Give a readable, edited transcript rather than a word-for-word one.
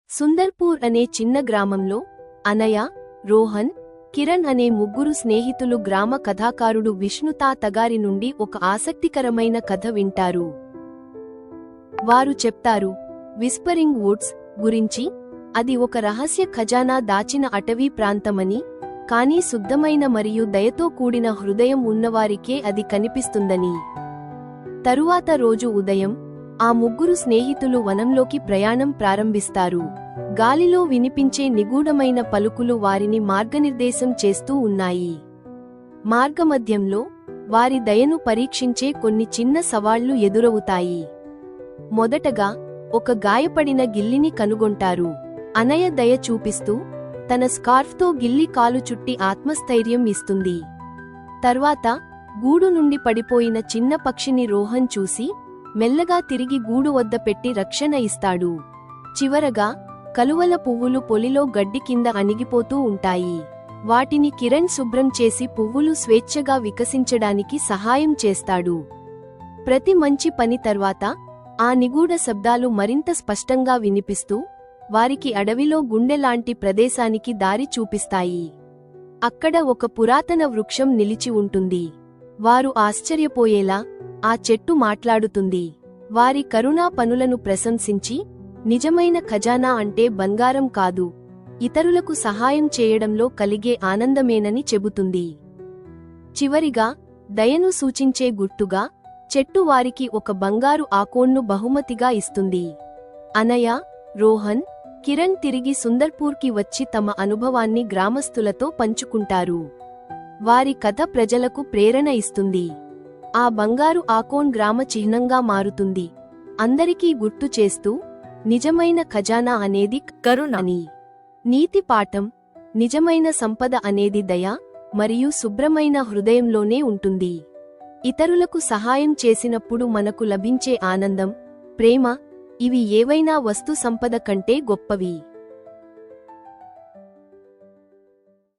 సుందర్పూర్ అనే చిన్న గ్రామంలో అనయ, రోహన్, కిరణ్ అనే ముగ్గురు స్నేహితులు గ్రామ కథాకారుడు విష్ణు తాతగారి నుండి ఒక ఆసక్తికరమైన కథ వింటారు. వారు చెప్తారు విస్పరింగ్ వుడ్స్ గురించి. అది ఒక రహస్య ఖజానా దాచిన అటవీ ప్రాంతమని, కానీ శుద్ధమైన మరియు దయతో కూడిన హృదయం ఉన్నవారికే అది కనిపిస్తుందని. తరువాత రోజు ఉదయం ఆ ముగ్గురు స్నేహితులు వనంలోకి ప్రయాణం ప్రారంభిస్తారు. గాలిలో వినిపించే నిగూఢమైన పలుకులు వారిని మార్గనిర్దేశం చేస్తూ ఉన్నాయి. మార్గమధ్యంలో వారి దయను పరీక్షించే కొన్ని చిన్న సవాళ్లు ఎదురవుతాయి. మొదటగా ఒక గాయపడిన గిల్లిని కనుగొంటారు. అనయ దయ చూపిస్తూ తన స్కార్ఫ్తో గిల్లి కాలు చుట్టి ఆత్మస్థైర్యం ఇస్తుంది. తర్వాత గూడు నుండి పడిపోయిన చిన్న పక్షిని రోహన్ చూసి మెల్లగా తిరిగి గూడు వద్ద పెట్టి రక్షణ ఇస్తాడు. చివరగా కలువల పువ్వులు పొలిలో గడ్డి కింద అణిగిపోతూ ఉంటాయి. వాటిని కిరణ్ శుభ్రం చేసి పువ్వులు స్వేచ్ఛగా వికసించడానికి సహాయం చేస్తాడు. ప్రతి మంచి పని తర్వాత ఆ నిగూఢ శబ్దాలు మరింత స్పష్టంగా వినిపిస్తూ వారికి అడవిలో గుండెలాంటి ప్రదేశానికి దారి చూపిస్తాయి. అక్కడ ఒక పురాతన వృక్షం నిలిచి ఉంటుంది. వారు ఆశ్చర్యపోయేలా ఆ చెట్టు మాట్లాడుతుంది. వారి కరుణా పనులను ప్రశంసించి, నిజమైన ఖజానా అంటే బంగారం కాదు, ఇతరులకు సహాయం చేయడంలో కలిగే ఆనందమేనని చెబుతుంది. చివరిగా దయను సూచించే గుర్తుగా చెట్టు వారికి ఒక బంగారు ఆకోన్ను బహుమతిగా ఇస్తుంది. అనయ, రోహన్, కిరణ్ తిరిగి సుందర్పూర్కి వచ్చి తమ అనుభవాన్ని గ్రామస్తులతో పంచుకుంటారు. వారి కథ ప్రజలకు ప్రేరణ ఇస్తుంది. ఆ బంగారు ఆకోన్ గ్రామ చిహ్నంగా మారుతుంది, అందరికీ గుర్తు చేస్తూ నిజమైన ఖజానా అనేది కరుణ అని. నీతి పాఠం: నిజమైన సంపద అనేది దయ మరియు శుభ్రమైన హృదయంలోనే ఉంటుంది. ఇతరులకు సహాయం చేసినప్పుడు మనకు లభించే ఆనందం, ప్రేమ ఇవి ఏవైనా వస్తు సంపద కంటే గొప్పవి.